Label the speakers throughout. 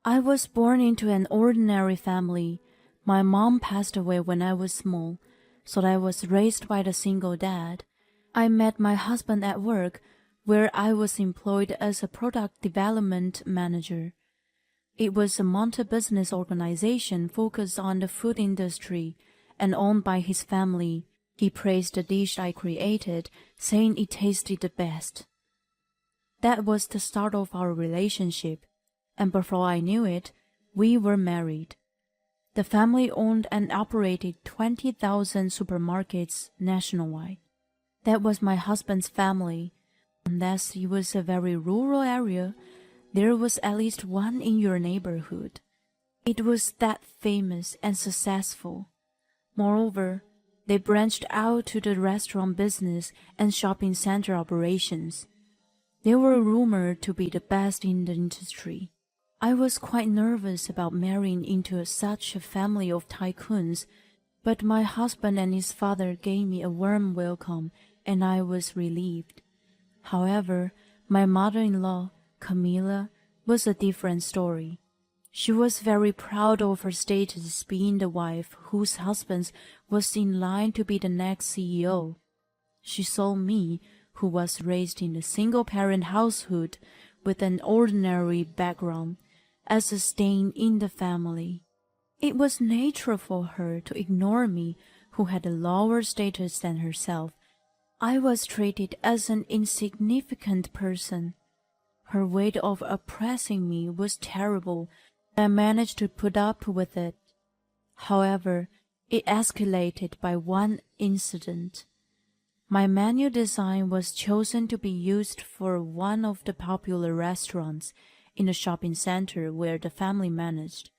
Speaker 1: I was born into an ordinary family. My mom passed away when I was small, so I was raised by the single dad. I met my husband at work, where I was employed as a product development manager. It was a multi-business organization focused on the food industry and owned by his family. He praised the dish I created, saying it tasted the best. That was the start of our relationship, and before I knew it, we were married. The family owned and operated 20,000 supermarkets nationwide. That was my husband's family. Unless it was a very rural area, there was at least one in your neighborhood. It was that famous and successful. Moreover, they branched out to the restaurant business and shopping center operations. They were rumored to be the best in the industry. I was quite nervous about marrying into such a family of tycoons, but my husband and his father gave me a warm welcome, and I was relieved. However, my mother-in-law, Camilla, was a different story. She was very proud of her status being the wife whose husband was in line to be the next CEO. She saw me, who was raised in a single-parent household with an ordinary background, as a stain in the family. It was natural for her to ignore me, who had a lower status than herself. I was treated as an insignificant person. Her way of oppressing me was terrible. I managed to put up with it. However, it escalated by one incident. My menu design was chosen to be used for one of the popular restaurants in a shopping center where the family managed.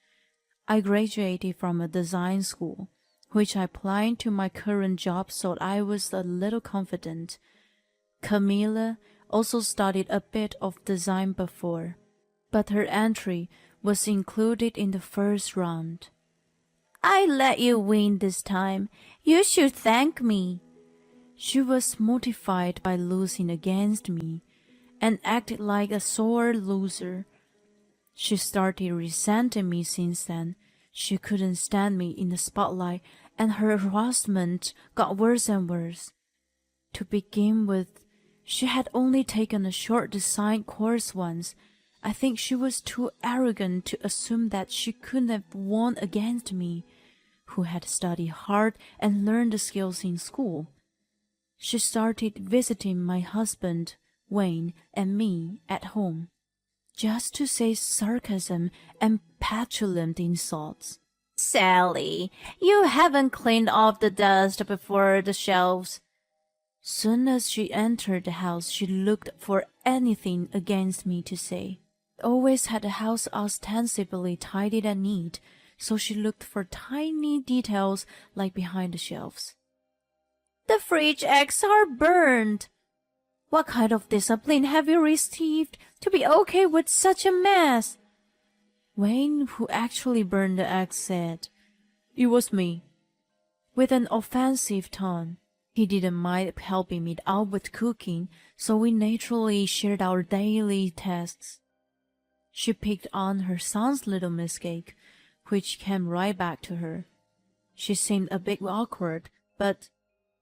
Speaker 1: I graduated from a design school, which I applied to my current job, so I was a little confident. Camilla also studied a bit of design before, but her entry was included in the first round. "I let you win this time. You should thank me." She was mortified by losing against me and acted like a sore loser. She started resenting me since then. She couldn't stand me in the spotlight, and her harassment got worse and worse. To begin with, she had only taken a short design course once. I think she was too arrogant to assume that she couldn't have won against me, who had studied hard and learned the skills in school. She started visiting my husband, Wayne, and me at home, just to say sarcasm and petulant insults.
Speaker 2: "Sally, you haven't cleaned off the dust before the shelves."
Speaker 1: Soon as she entered the house, she looked for anything against me to say. I always had the house ostensibly tidy and neat, so she looked for tiny details like behind the shelves.
Speaker 2: "The fridge eggs are burned.
Speaker 1: What kind of discipline have you received to be okay with such a mess?" Wayne, who actually burned the eggs, said, "It was me," with an offensive tone. He didn't mind helping me out with cooking, so we naturally shared our daily tasks. She picked on her son's little mistake, which came right back to her. She seemed a bit awkward, but,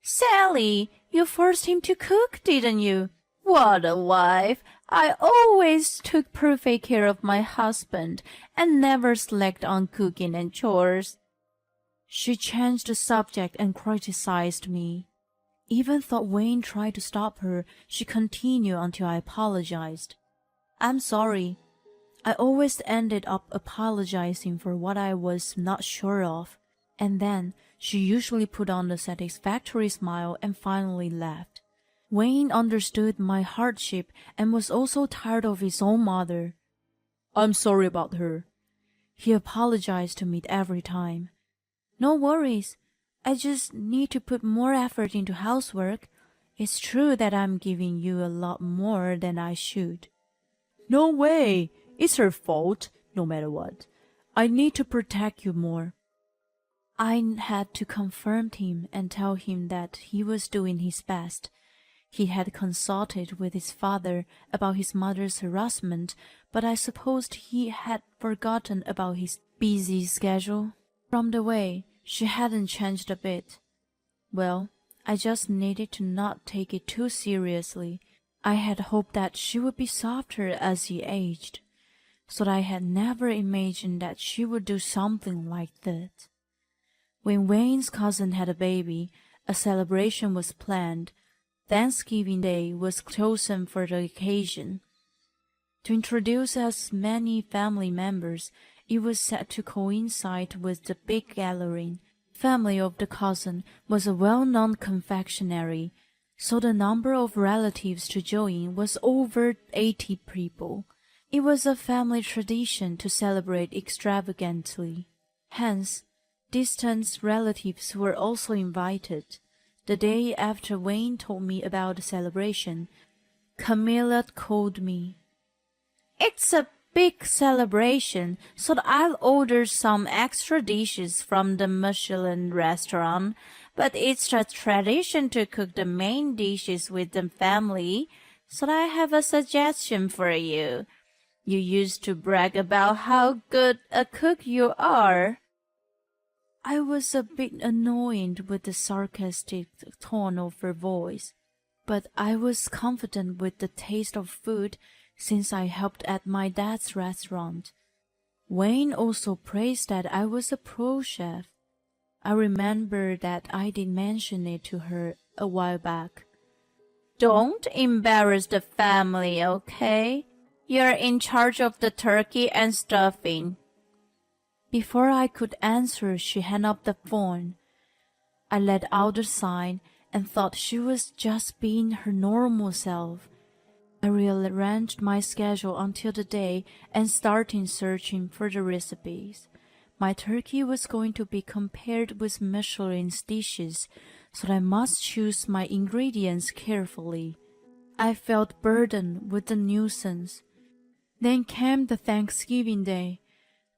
Speaker 2: "Sally, you forced him to cook, didn't you? What a wife! I always took perfect care of my husband and never slacked on cooking and chores."
Speaker 1: She changed the subject and criticized me. Even though Wayne tried to stop her, she continued until I apologized. "I'm sorry." I always ended up apologizing for what I was not sure of, and then she usually put on a satisfactory smile and finally left. Wayne understood my hardship and was also tired of his own mother. "I'm sorry about her." He apologized to me every time. "No worries. I just need to put more effort into housework. It's true that I'm giving you a lot more than I should." "No way. It's her fault, no matter what. I need to protect you more." I had to confront him and tell him that he was doing his best. He had consulted with his father about his mother's harassment, but I supposed he had forgotten about his busy schedule. From the way, she hadn't changed a bit. Well, I just needed to not take it too seriously. I had hoped that she would be softer as he aged, so I had never imagined that she would do something like that. When Wayne's cousin had a baby, a celebration was planned. Thanksgiving Day was chosen for the occasion. To introduce as many family members, it was set to coincide with the big gathering. Family of the cousin was a well-known confectionery, so the number of relatives to join was over 80 people. It was a family tradition to celebrate extravagantly. Hence, distant relatives were also invited. The day after Wayne told me about the celebration, Camilla called me. "It's a big celebration, so I'll order some extra dishes from the Michelin restaurant, but it's a tradition to cook the main dishes with the family, so I have a suggestion for you. You used to brag about how good a cook you are." I was a bit annoyed with the sarcastic tone of her voice, but I was confident with the taste of food since I helped at my dad's restaurant. Wayne also praised that I was a pro chef. I remember that I did mention it to her a while back. "Don't embarrass the family, okay? You're in charge of the turkey and stuffing." Before I could answer, she hung up the phone. I let out a sigh and thought she was just being her normal self. I rearranged my schedule until the day and started searching for the recipes. My turkey was going to be compared with Michelin's dishes, so I must choose my ingredients carefully. I felt burdened with the nuisance. Then came the Thanksgiving Day.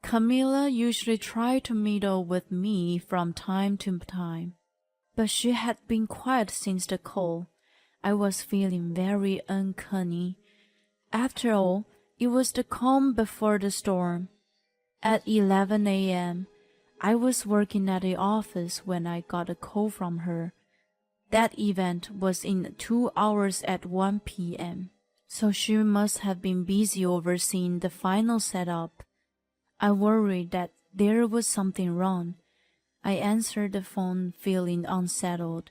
Speaker 1: Camilla usually tried to meddle with me from time to time, but she had been quiet since the call. I was feeling very uncanny. After all, it was the calm before the storm. At 11 a.m., I was working at the office when I got a call from her. That event was in 2 hours at 1 p.m., so she must have been busy overseeing the final setup. I worried that there was something wrong. I answered the phone feeling unsettled.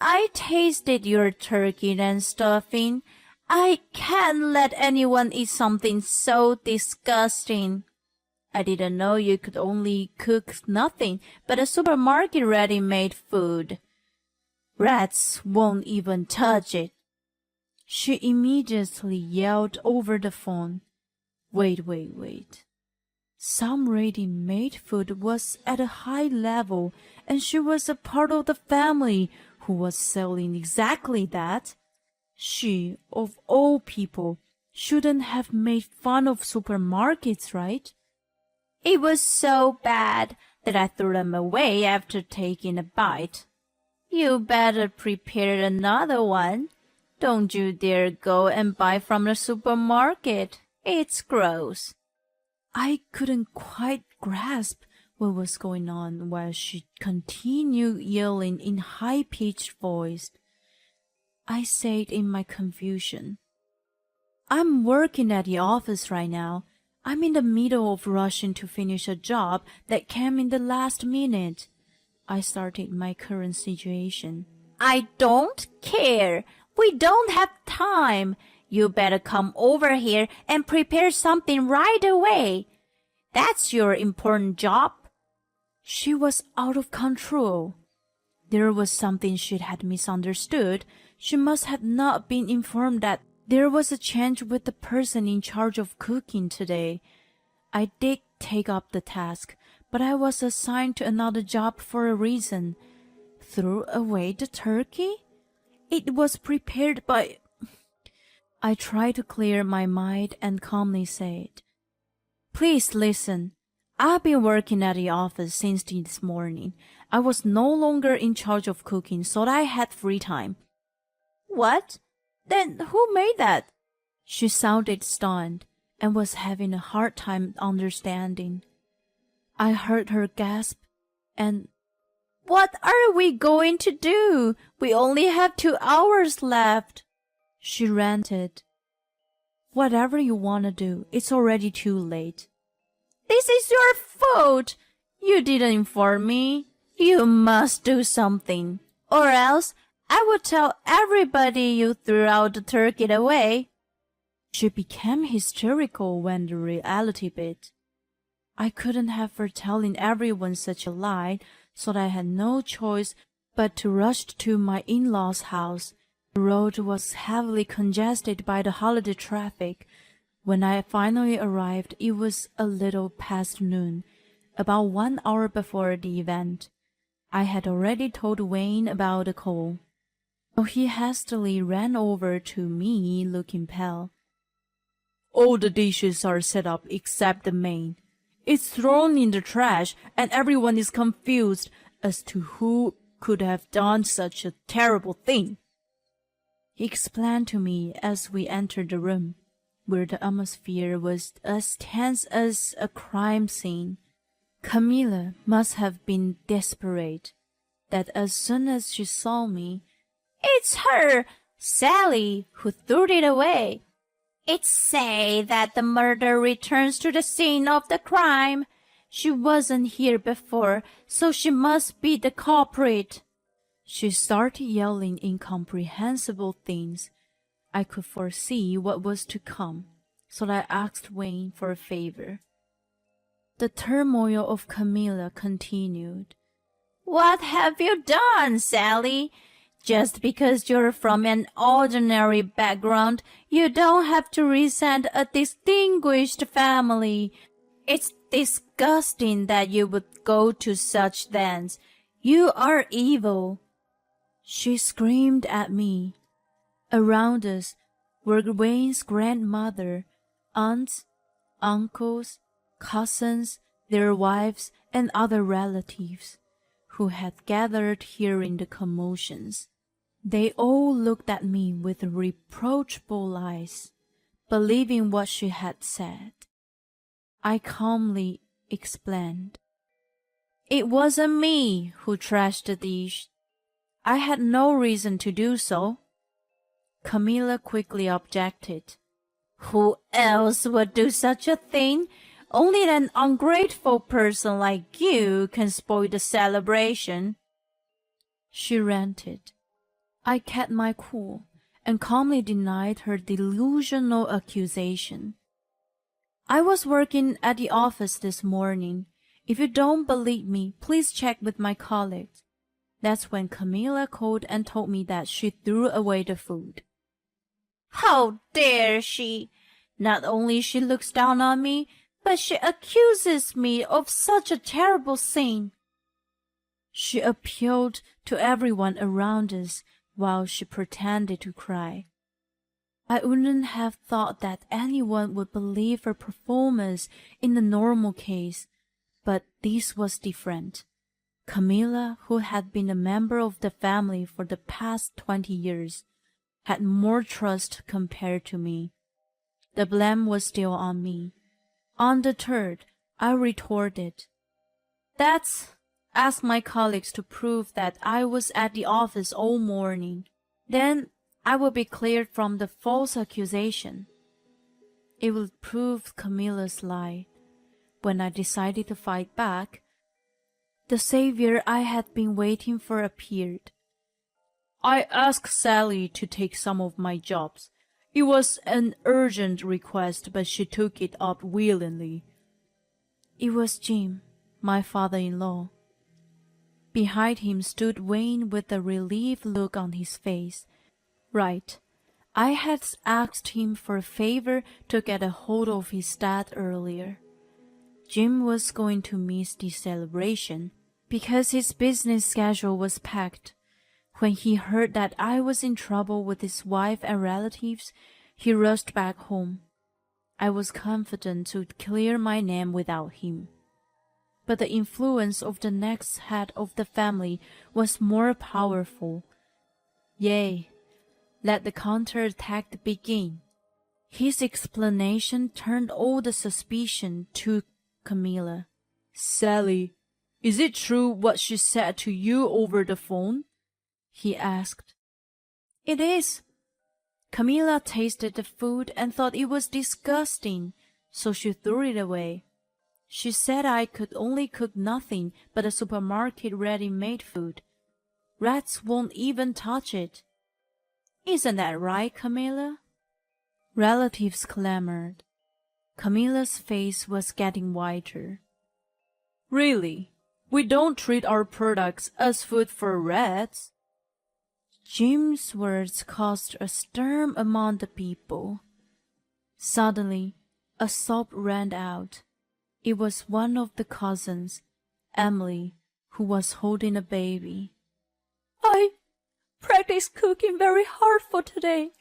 Speaker 1: "I tasted your turkey and stuffing. I can't let anyone eat something so disgusting. I didn't know you could only cook nothing but a supermarket ready-made food. Rats won't even touch it." She immediately yelled over the phone. Wait. Some ready-made food was at a high level, and she was a part of the family who was selling exactly that. She, of all people, shouldn't have made fun of supermarkets, right? "It was so bad that I threw them away after taking a bite. You better prepare another one. Don't you dare go and buy from the supermarket. It's gross." I couldn't quite grasp what was going on while she continued yelling in high-pitched voice. I said in my confusion, "I'm working at the office right now. I'm in the middle of rushing to finish a job that came in the last minute." I started my current situation. "I don't care. We don't have time. You better come over here and prepare something right away. That's your important job." She was out of control. There was something she had misunderstood. She must have not been informed that there was a change with the person in charge of cooking today. I did take up the task, but I was assigned to another job for a reason. Threw away the turkey? It was prepared by... I tried to clear my mind and calmly said, "Please listen. I've been working at the office since this morning. I was no longer in charge of cooking, so I had free time."
Speaker 2: What? Then who made that?
Speaker 1: She sounded stunned and was having a hard time understanding. I heard her gasp and,
Speaker 2: What are we going to do? We only have 2 hours left.
Speaker 1: she ranted. Whatever you want to do, it's already too late.
Speaker 2: This is your fault. You didn't inform me. You must do something, or else I will tell everybody you threw out the turkey away.
Speaker 1: She became hysterical when the reality hit. I couldn't have her telling everyone such a lie, so I had no choice but to rush to my in-laws' house. The road was heavily congested by the holiday traffic. When I finally arrived, it was a little past noon, about 1 hour before the event. I had already told Wayne about the call, so he hastily ran over to me, looking pale. All the dishes are set up except the main. It's thrown in the trash, and everyone is confused as to who could have done such a terrible thing. He explained to me as we entered the room, where the atmosphere was as tense as a crime scene. Camilla must have been desperate, that as soon as she saw me,
Speaker 2: It's her, Sally, who threw it away. It's say that the murderer returns to the scene of the crime. She wasn't here before, so she must be the culprit.
Speaker 1: She started yelling incomprehensible things. I could foresee what was to come, so I asked Wayne for a favor. The turmoil of Camilla continued.
Speaker 2: What have you done, Sally? Just because you're from an ordinary background, you don't have to resent a distinguished family. It's disgusting that you would go to such lengths. You are evil.
Speaker 1: She screamed at me. Around us were Wayne's grandmother, aunts, uncles, cousins, their wives, and other relatives, who had gathered hearing the commotions. They all looked at me with reproachful eyes, believing what she had said. I calmly explained. It wasn't me who trashed the dish. I had no reason to do so. Camilla quickly objected.
Speaker 2: Who else would do such a thing? Only an ungrateful person like you can spoil the celebration.
Speaker 1: She ranted. I kept my cool and calmly denied her delusional accusation. I was working at the office this morning. If you don't believe me, please check with my colleagues. That's when Camilla called and told me that she threw away the food.
Speaker 2: How dare she? Not only she looks down on me, but she accuses me of such a terrible sin.
Speaker 1: She appealed to everyone around us while she pretended to cry. I wouldn't have thought that anyone would believe her performance in the normal case, but this was different. Camilla, who had been a member of the family for the past 20 years, had more trust compared to me. The blame was still on me. Undeterred, I retorted, Ask my colleagues to prove that I was at the office all morning. Then I will be cleared from the false accusation. It would prove Camilla's lie. When I decided to fight back, the savior I had been waiting for appeared. I asked Sally to take some of my jobs. It was an urgent request, but she took it up willingly. It was Jim, my father-in-law. Behind him stood Wayne with a relieved look on his face. Right. I had asked him for a favor to get a hold of his dad earlier. Jim was going to miss the celebration because his business schedule was packed. When he heard that I was in trouble with his wife and relatives, he rushed back home. I was confident to clear my name without him. But the influence of the next head of the family was more powerful. Yea, let the counterattack begin. His explanation turned all the suspicion to Camilla. Sally, is it true what she said to you over the phone? He asked. It is. Camilla tasted the food and thought it was disgusting, so she threw it away. She said I could only cook nothing but a supermarket ready-made food. Rats won't even touch it. Isn't that right, Camilla? Relatives clamored. Camilla's face was getting whiter. Really? We don't treat our products as food for rats? Jim's words caused a stir among the people. Suddenly, a sob ran out. It was one of the cousins, Emily, who was holding a baby. I practiced cooking very hard for today,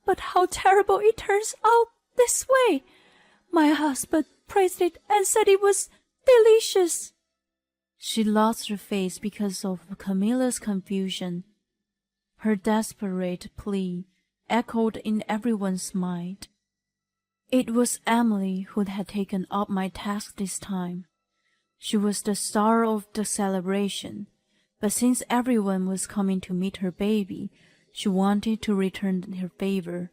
Speaker 1: but how terrible it turns out this way. My husband praised it and said it was delicious. She lost her face because of Camilla's confusion. Her desperate plea echoed in everyone's mind. It was Emily who had taken up my task this time. She was the star of the celebration, but since everyone was coming to meet her baby, she wanted to return her favor.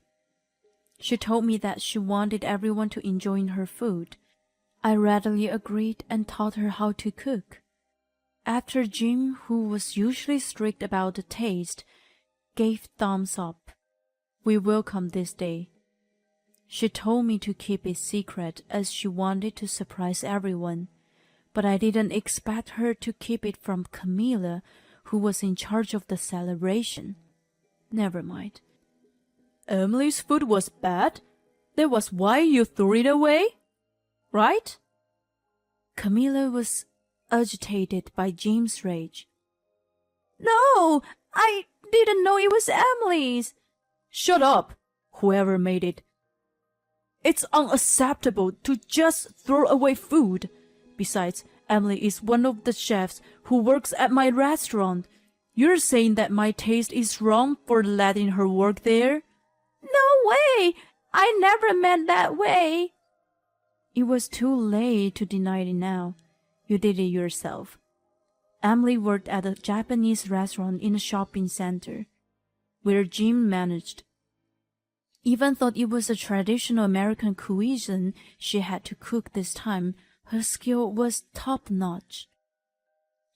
Speaker 1: She told me that she wanted everyone to enjoy her food. I readily agreed and taught her how to cook. After Jim, who was usually strict about the taste, gave thumbs up, we welcomed this day. She told me to keep it secret as she wanted to surprise everyone, but I didn't expect her to keep it from Camilla, who was in charge of the celebration. Never mind. Emily's food was bad? That was why you threw it away? Right? Camilla was agitated by Jim's rage. No, I didn't know it was Emily's. Shut up, whoever made it. It's unacceptable to just throw away food. Besides, Emily is one of the chefs who works at my restaurant. You're saying that my taste is wrong for letting her work there? No way! I never meant that way. It was too late to deny it now. You did it yourself. Emily worked at a Japanese restaurant in a shopping center, where Jim managed. Even though it was a traditional American cuisine she had to cook this time, her skill was top-notch.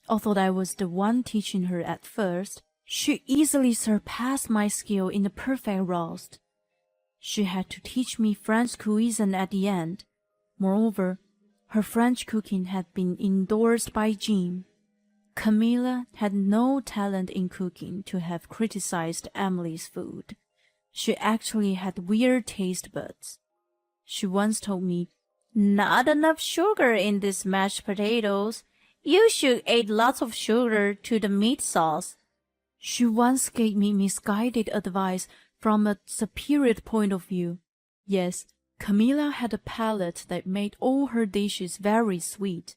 Speaker 1: Although I was the one teaching her at first, she easily surpassed my skill in the perfect roast. She had to teach me French cuisine at the end. Moreover, her French cooking had been endorsed by Jim. Camilla had no talent in cooking to have criticized Emily's food. She actually had weird taste buds. She once told me, "Not enough sugar in these mashed potatoes. You should add lots of sugar to the meat sauce." She once gave me misguided advice from a superior point of view. Yes, Camilla had a palate that made all her dishes very sweet.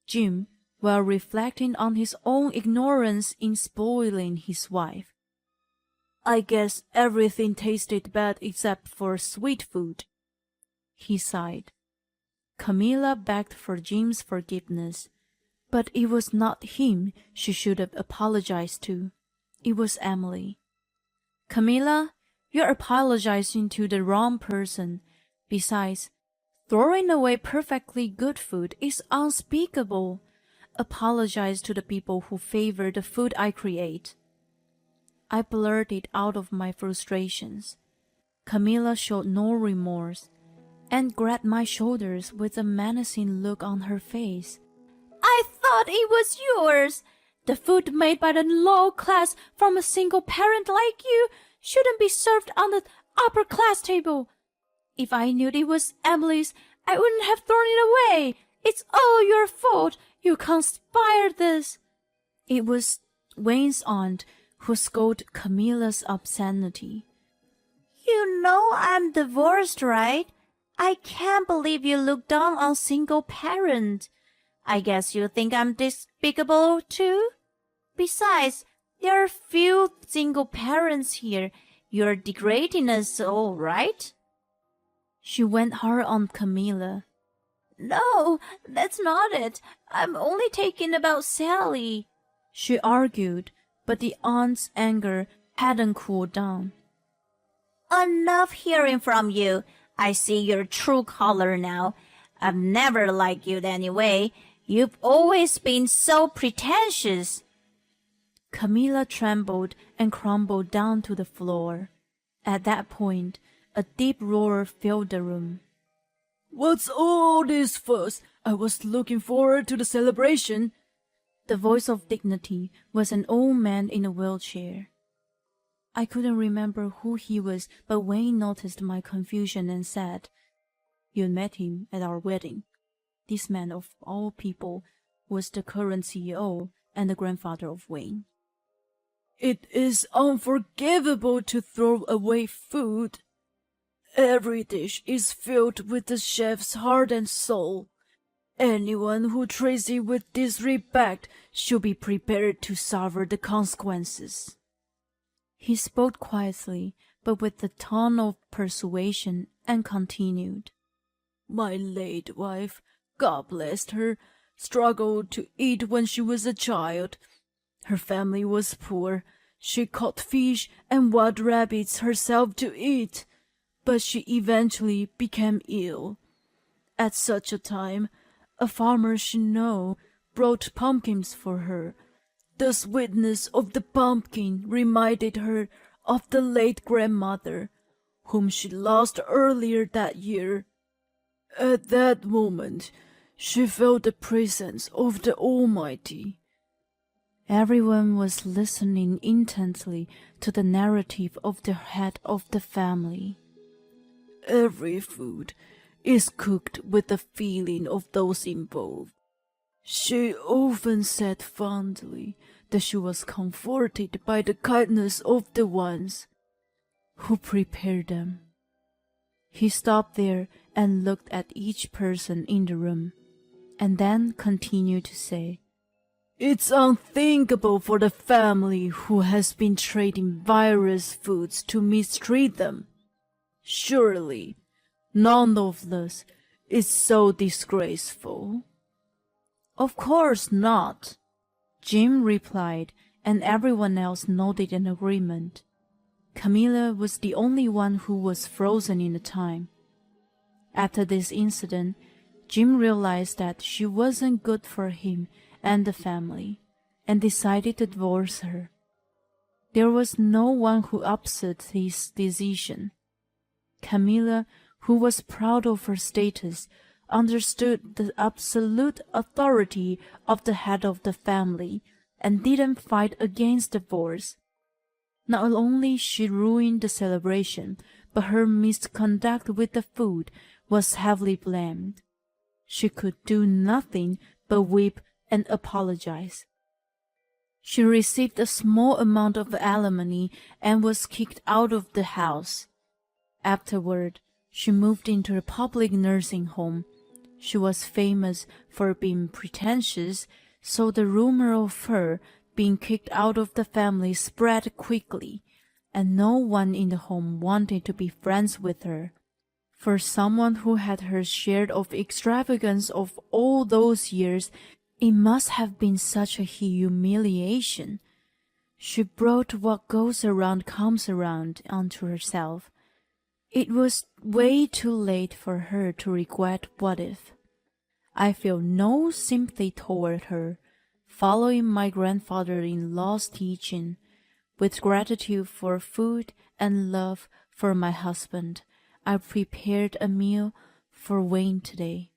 Speaker 1: Jim, while reflecting on his own ignorance in spoiling his wife, "I guess everything tasted bad except for sweet food," he sighed. Camilla begged for Jim's forgiveness, but it was not him she should have apologized to. It was Emily. "Camilla, you're apologizing to the wrong person. Besides, throwing away perfectly good food is unspeakable. Apologize to the people who favor the food I create." I blurted out of my frustrations. Camilla showed no remorse and grabbed my shoulders with a menacing look on her face. "I thought it was yours. The food made by the low class from a single parent like you shouldn't be served on the upper class table. If I knew it was Emily's, I wouldn't have thrown it away. It's all your fault. You conspired this." It was Wayne's aunt who scolded Camilla's obscenity. "You know I'm divorced, right? I can't believe you look down on single parent. I guess you think I'm despicable too? Besides, there are few single parents here.
Speaker 2: You're degrading us all, right?
Speaker 1: She went hard on Camilla.
Speaker 2: No, that's not it. I'm only talking about Sally.
Speaker 1: She argued, but the aunt's anger hadn't cooled down.
Speaker 2: Enough hearing from you. I see your true color now. I've never liked you anyway. You've always been so pretentious.
Speaker 1: Camilla trembled and crumbled down to the floor. At that point, a deep roar filled the room. "What's all this fuss? I was looking forward to the celebration." The voice of dignity was an old man in a wheelchair. I couldn't remember who he was, but Wayne noticed my confusion and said, "You met him at our wedding." This man, of all people, was the current CEO and the grandfather of Wayne. "It is unforgivable to throw away food. Every dish is filled with the chef's heart and soul. Anyone who treats it with disrespect should be prepared to suffer the consequences." He spoke quietly, but with the tone of persuasion, and continued. "My late wife, God bless her, struggled to eat when she was a child. Her family was poor. She caught fish and wild rabbits herself to eat, but she eventually became ill. At such a time, a farmer she knew brought pumpkins for her. The sweetness of the pumpkin reminded her of the late grandmother, whom she lost earlier that year. At that moment, she felt the presence of the Almighty." Everyone was listening intently to the narrative of the head of the family. "Every food is cooked with the feeling of those involved. She often said fondly that she was comforted by the kindness of the ones who prepared them." He stopped there and looked at each person in the room, and then continued to say, "It's unthinkable for the family who has been trading various foods to mistreat them. Surely, none of this is so disgraceful." "Of course not," Jim replied, and everyone else nodded in agreement. Camilla was the only one who was frozen in time. After this incident, Jim realized that she wasn't good for him and the family, and decided to divorce her. There was no one who upset his decision. Camilla, who was proud of her status, understood the absolute authority of the head of the family and didn't fight against divorce. Not only she ruined the celebration, but her misconduct with the food was heavily blamed. She could do nothing but weep and apologize. She received a small amount of alimony and was kicked out of the house. Afterward, she moved into a public nursing home. She was famous for being pretentious, so the rumor of her being kicked out of the family spread quickly, and no one in the home wanted to be friends with her. For someone who had her share of extravagance of all those years, it must have been such a humiliation. She brought what goes around comes around onto herself. It was way too late for her to regret what if. I feel no sympathy toward her, following my grandfather-in-law's teaching, with gratitude for food and love for my husband. I prepared a meal for Wayne today.